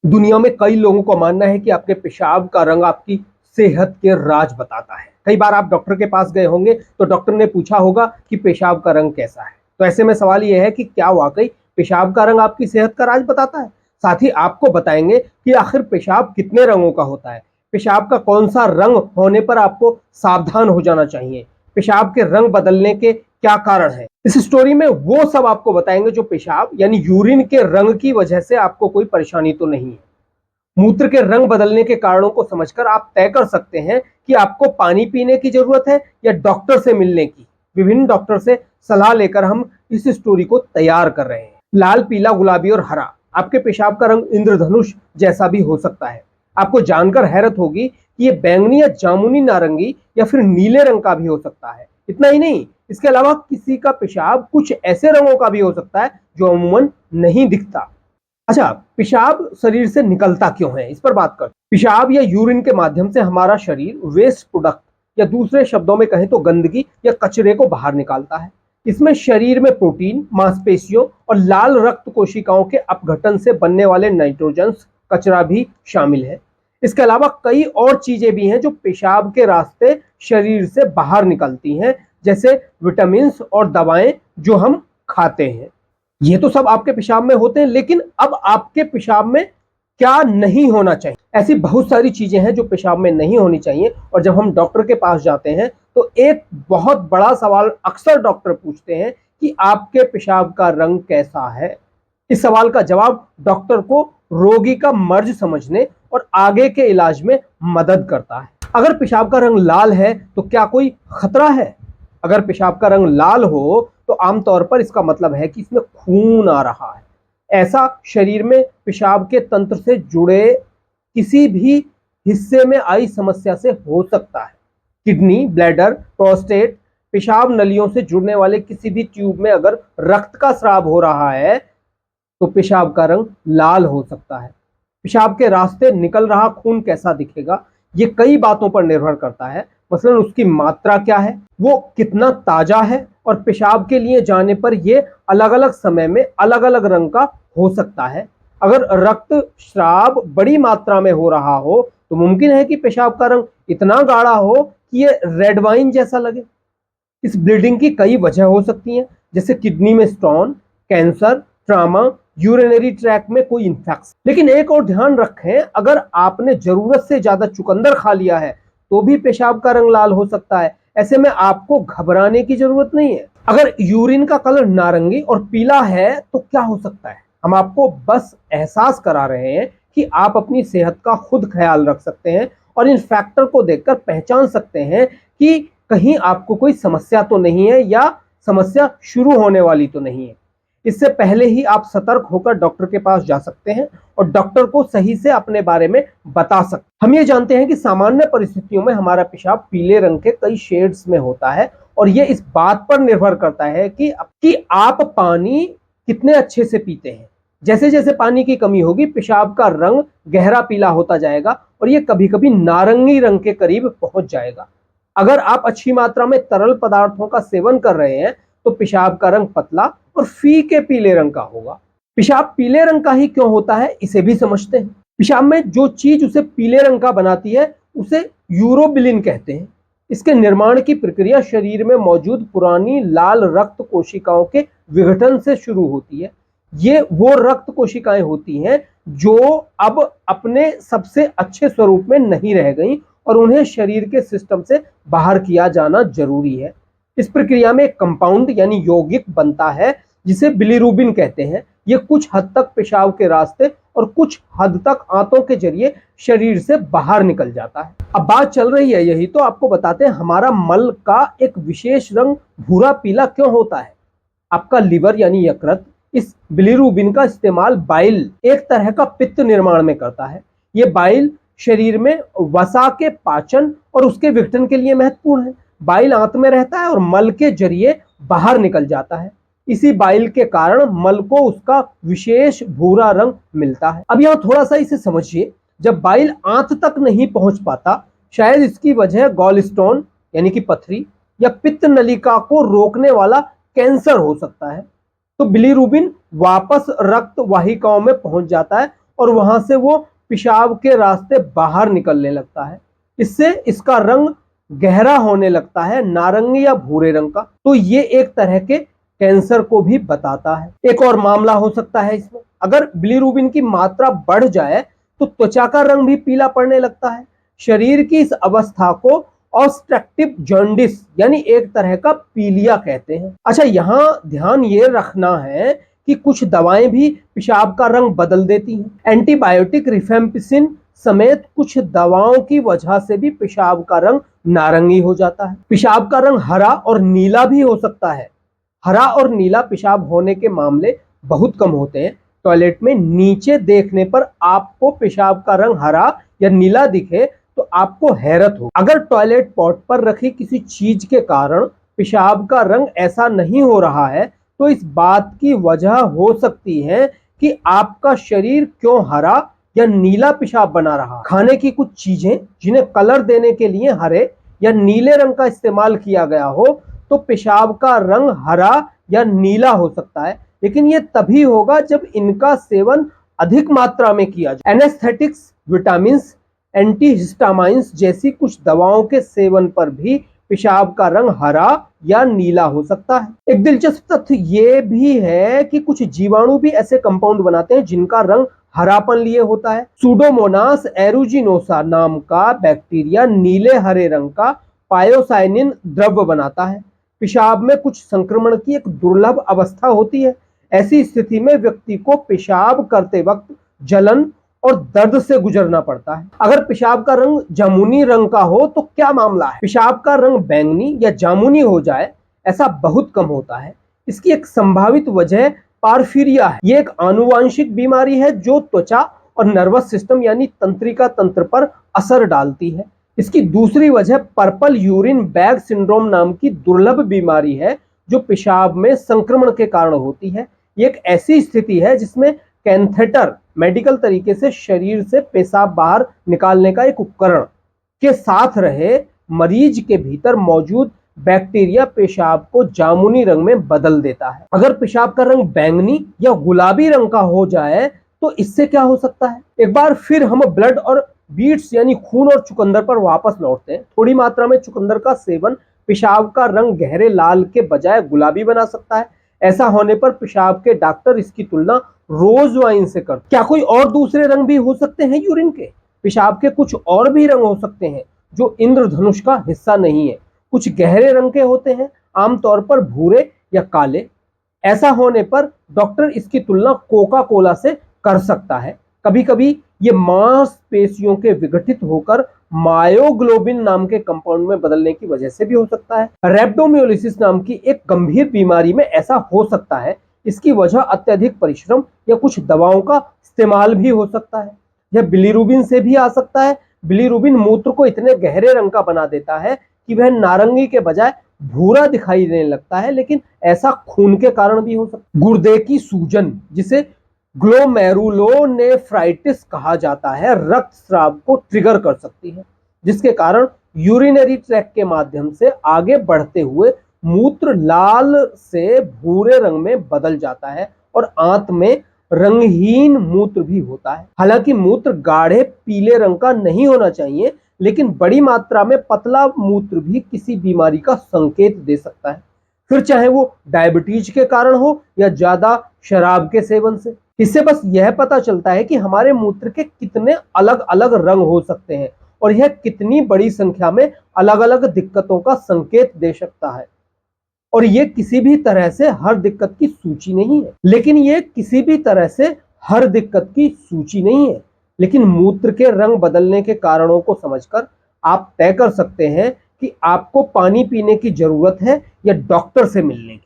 दुनिया में कई लोगों का मानना है कि आपके पेशाब का रंग आपकी सेहत के राज बताता है। कई बार आप डॉक्टर के पास गए होंगे तो डॉक्टर ने पूछा होगा कि पेशाब का रंग कैसा है। तो ऐसे में सवाल यह है कि क्या वाकई पेशाब का रंग आपकी सेहत का राज बताता है। साथ ही आपको बताएंगे कि आखिर पेशाब कितने रंगों का होता है, पेशाब का कौन सा रंग होने पर आपको सावधान हो जाना चाहिए, पेशाब के रंग बदलने के क्या कारण है। इस स्टोरी में वो सब आपको बताएंगे जो पेशाब यानी यूरिन के रंग की वजह से आपको कोई परेशानी तो नहीं है। मूत्र के रंग बदलने के कारणों को समझकर आप तय कर सकते हैं कि आपको पानी पीने की जरूरत है या डॉक्टर से मिलने की। विभिन्न डॉक्टर से सलाह लेकर हम इस स्टोरी को तैयार कर रहे हैं। लाल, पीला, गुलाबी और हरा आपके पेशाब का रंग इंद्रधनुष जैसा भी हो सकता है। आपको जानकर हैरत होगी कि ये बैंगनी या जामुनी नारंगी या फिर नीले रंग का भी हो सकता है। इतना ही नहीं, इसके अलावा किसी का पेशाब कुछ ऐसे रंगों का भी हो सकता है जो अमूमन नहीं दिखता। अच्छा, पेशाब शरीर से निकलता क्यों है, इस पर बात करते हैं। पेशाब या यूरिन के माध्यम से हमारा शरीर वेस्ट प्रोडक्ट या दूसरे शब्दों में कहें तो गंदगी या कचरे को बाहर निकालता है। इसमें शरीर में प्रोटीन, मांसपेशियों और लाल रक्त कोशिकाओं के अपघटन से बनने वाले नाइट्रोजन कचरा भी शामिल है। इसके अलावा कई और चीजें भी हैं जो पेशाब के रास्ते शरीर से बाहर निकलती हैं, जैसे विटामिन और दवाएं जो हम खाते हैं। ये तो सब आपके पेशाब में होते हैं, लेकिन अब आपके पेशाब में क्या नहीं होना चाहिए। ऐसी बहुत सारी चीजें हैं जो पेशाब में नहीं होनी चाहिए, और जब हम डॉक्टर के पास जाते हैं तो एक बहुत बड़ा सवाल अक्सर डॉक्टर पूछते हैं कि आपके पेशाब का रंग कैसा है। इस सवाल का जवाब डॉक्टर को रोगी का मर्ज समझने और आगे के इलाज में मदद करता है। अगर पेशाब का रंग लाल है तो क्या कोई खतरा है? अगर पेशाब का रंग लाल हो तो आमतौर पर इसका मतलब है कि इसमें खून आ रहा है। ऐसा शरीर में पेशाब के तंत्र से जुड़े किसी भी हिस्से में आई समस्या से हो सकता है। किडनी, ब्लैडर, प्रोस्टेट, पेशाब नलियों से जुड़ने वाले किसी भी ट्यूब में अगर रक्त का स्राव हो रहा है तो पेशाब का रंग लाल हो सकता है। पेशाब के रास्ते निकल रहा खून कैसा दिखेगा, ये कई बातों पर निर्भर करता है। मसलन उसकी मात्रा क्या है, वो कितना ताजा है, और पेशाब के लिए जाने पर ये अलग अलग समय में अलग अलग रंग का हो सकता है। अगर रक्त स्राव बड़ी मात्रा में हो रहा हो तो मुमकिन है कि पेशाब का रंग इतना गाढ़ा हो कि ये रेड वाइन जैसा लगे। इस ब्लीडिंग की कई वजह हो सकती हैं, जैसे किडनी में stone, cancer, trauma, urinary track में कोई इंफेक्शन। लेकिन एक और ध्यान रखें, अगर आपने जरूरत से ज्यादा चुकंदर खा लिया है तो भी पेशाब का रंग लाल हो सकता है। ऐसे में आपको घबराने की जरूरत नहीं है। अगर यूरिन का कलर नारंगी और पीला है तो क्या हो सकता है? हम आपको बस एहसास करा रहे हैं कि आप अपनी सेहत का खुद ख्याल रख सकते हैं और इन फैक्टर को देखकर पहचान सकते हैं कि कहीं आपको कोई समस्या तो नहीं है या समस्या शुरू होने वाली तो नहीं है। इससे पहले ही आप सतर्क होकर डॉक्टर के पास जा सकते हैं और डॉक्टर को सही से अपने बारे में बता सकते हैं। हम ये जानते हैं कि सामान्य परिस्थितियों में हमारा पेशाब पीले रंग के कई शेड्स में होता है, और ये इस बात पर निर्भर करता है कि आप पानी कितने अच्छे से पीते हैं। जैसे जैसे पानी की कमी होगी पेशाब का रंग गहरा पीला होता जाएगा और ये कभी कभी नारंगी रंग के करीब पहुंच जाएगा। अगर आप अच्छी मात्रा में तरल पदार्थों का सेवन कर रहे हैं तो पेशाब का रंग पतला और फीके पीले रंग का होगा। पेशाब पीले रंग का ही क्यों होता है, इसे भी समझते हैं। पेशाब में जो चीज उसे पीले रंग का बनाती है उसे यूरोबिलिन कहते हैं। इसके निर्माण की प्रक्रिया शरीर में मौजूद पुरानी लाल रक्त कोशिकाओं के विघटन से शुरू होती है। ये वो रक्त कोशिकाएं होती हैं जो अब अपने सबसे अच्छे स्वरूप में नहीं रह गई और उन्हें शरीर के सिस्टम से बाहर किया जाना जरूरी है। इस प्रक्रिया में एक कंपाउंड यानी यौगिक बनता है जिसे बिलीरुबिन कहते हैं। ये कुछ हद तक पेशाब के रास्ते और कुछ हद तक आंतों के जरिए शरीर से बाहर निकल जाता है। अब बात चल रही है यही तो आपको बताते हैं, हमारा मल का एक विशेष रंग भूरा पीला क्यों होता है। आपका लिवर यानी यकृत इस बिलीरुबिन का इस्तेमाल बाइल, एक तरह का पित्त निर्माण में करता है। ये बाइल शरीर में वसा के पाचन और उसके विघटन के लिए महत्वपूर्ण है। बाइल आंत में रहता है और मल के जरिए बाहर निकल जाता है। इसी बाइल के कारण मल को उसका विशेष भूरा रंग मिलता है। अब यहाँ थोड़ा सा इसे समझिए, जब बाइल आंत तक नहीं पहुंच पाता, शायद इसकी वजह गॉल स्टोन यानी कि पथरी या पित्त नलिका को रोकने वाला कैंसर हो सकता है। तो बिलीरुबिन वापस रक्त वाहिकाओं में पहुंच जाता है और वहां से वो पेशाब के रास्ते बाहर निकलने लगता है। इससे इसका रंग गहरा होने लगता है, नारंगी या भूरे रंग का। तो ये एक तरह के कैंसर को भी बताता है। एक और मामला हो सकता है इसमें, अगर बिलीरुबिन की मात्रा बढ़ जाए तो त्वचा का रंग भी पीला पड़ने लगता है। शरीर की इस अवस्था को ऑब्स्ट्रक्टिव जॉन्डिस यानी एक तरह का पीलिया कहते हैं। अच्छा, यहाँ ध्यान ये रखना है कि कुछ दवाएं भी पेशाब का रंग बदल देती हैं। एंटीबायोटिक रिफेम्पिसिन समेत कुछ दवाओं की वजह से भी पेशाब का रंग नारंगी हो जाता है। पेशाब का रंग हरा और नीला भी हो सकता है। हरा और नीला पेशाब होने के मामले बहुत कम होते हैं। टॉयलेट में नीचे देखने पर आपको पेशाब का रंग हरा या नीला दिखे तो आपको हैरत हो। अगर टॉयलेट पॉट पर रखी किसी चीज के कारण पेशाब का रंग ऐसा नहीं हो रहा है तो इस बात की वजह हो सकती है कि आपका शरीर क्यों हरा या नीला पेशाब बना रहा। खाने की कुछ चीजें जिन्हें कलर देने के लिए हरे या नीले रंग का इस्तेमाल किया गया हो तो पेशाब का रंग हरा या नीला हो सकता है, लेकिन यह तभी होगा जब इनका सेवन अधिक मात्रा में किया जाए। एनेस्थेटिक्स, विटामिन, एंटीहिस्टामाइंस जैसी कुछ दवाओं के सेवन पर भी पेशाब का रंग हरा या नीला हो सकता है। एक दिलचस्प तथ्य ये भी है कि कुछ जीवाणु भी ऐसे कंपाउंड बनाते हैं जिनका रंग हरापन लिए होता है। सूडोमोनास एरुजिनोसा नाम का बैक्टीरिया नीले हरे रंग का पायोसाइनिन द्रव्य बनाता है। पेशाब में कुछ संक्रमण की एक दुर्लभ अवस्था होती है। ऐसी स्थिति में व्यक्ति को पेशाब करते वक्त जलन और दर्द से गुजरना पड़ता है। अगर पेशाब का रंग जामुनी रंग का हो तो क्या मामला है? पेशाब का रंग बैंगनी या जामुनी हो जाए ऐसा बहुत कम होता है। इसकी एक संभावित वजह पारफीरिया है। ये एक आनुवांशिक बीमारी है जो त्वचा और नर्वस सिस्टम यानी तंत्रिका तंत्र पर असर डालती है। इसकी दूसरी वजह पर्पल यूरिन बैग सिंड्रोम नाम की दुर्लभ बीमारी है जो पेशाब में संक्रमण के कारण होती है। ये एक ऐसी स्थिति है जिसमें कैंथेटर मेडिकल तरीके से शरीर से पेशाब बाहर निकालने का एक उपकरण के साथ रहे मरीज के भीतर मौजूद बैक्टीरिया पेशाब को जामुनी रंग में बदल देता है। अगर पेशाब का रंग बैंगनी या गुलाबी रंग का हो जाए तो इससे क्या हो सकता है? एक बार फिर हम ब्लड और बीट्स यानी खून और चुकंदर पर वापस लौटते हैं। थोड़ी मात्रा में चुकंदर का सेवन पेशाब का रंग गहरे लाल के बजाय गुलाबी बना सकता है। ऐसा होने पर पेशाब के डॉक्टर इसकी तुलना रोज वाइन से करते। क्या कोई और दूसरे रंग भी हो सकते हैं यूरिन के? पेशाब के कुछ और भी रंग हो सकते हैं जो इंद्रधनुष का हिस्सा नहीं है। कुछ गहरे रंग के होते हैं, आमतौर पर भूरे या काले। ऐसा होने पर डॉक्टर इसकी तुलना कोका कोला से कर सकता है। कभी कभी ये मांसपेशियों के विघटित होकर मायोग्लोबिन नाम के कंपाउंड में बदलने की वजह से भी हो सकता है। रेब्डोमियोलिसिस नाम की एक गंभीर बीमारी में ऐसा हो सकता है। इसकी वजह अत्यधिक परिश्रम या कुछ दवाओं का इस्तेमाल भी हो सकता है। यह बिलीरुबिन से भी आ सकता है। बिलीरुबिन मूत्र को इतने गहरे रंग का बना देता है कि वह नारंगी के बजाय भूरा दिखाई देने लगता है, लेकिन ऐसा खून के कारण भी हो सकता है। गुर्दे की सूजन, जिसे ग्लोमेरुलोनेफ्राइटिस कहा जाता है, रक्तस्राव को ट्रिगर कर सकती है, जिसके कारण यूरिनरी ट्रैक्ट के माध्यम से आगे बढ़ते हुए मूत्र लाल से भूरे रंग में बदल जाता है और आंत में रंगहीन मूत्र भी होता है। हालांकि मूत्र गाढ़े पीले रंग का नहीं होना चाहिए, लेकिन बड़ी मात्रा में पतला मूत्र भी किसी बीमारी का संकेत दे सकता है, फिर चाहे वो डायबिटीज के कारण हो या ज्यादा शराब के सेवन से। इससे बस यह पता चलता है कि हमारे मूत्र के कितने अलग अलग रंग हो सकते हैं और यह कितनी बड़ी संख्या में अलग अलग दिक्कतों का संकेत दे सकता है। और ये किसी भी तरह से हर दिक्कत की सूची नहीं है, लेकिन मूत्र के रंग बदलने के कारणों को समझकर आप तय कर सकते हैं कि आपको पानी पीने की जरूरत है या डॉक्टर से मिलने की।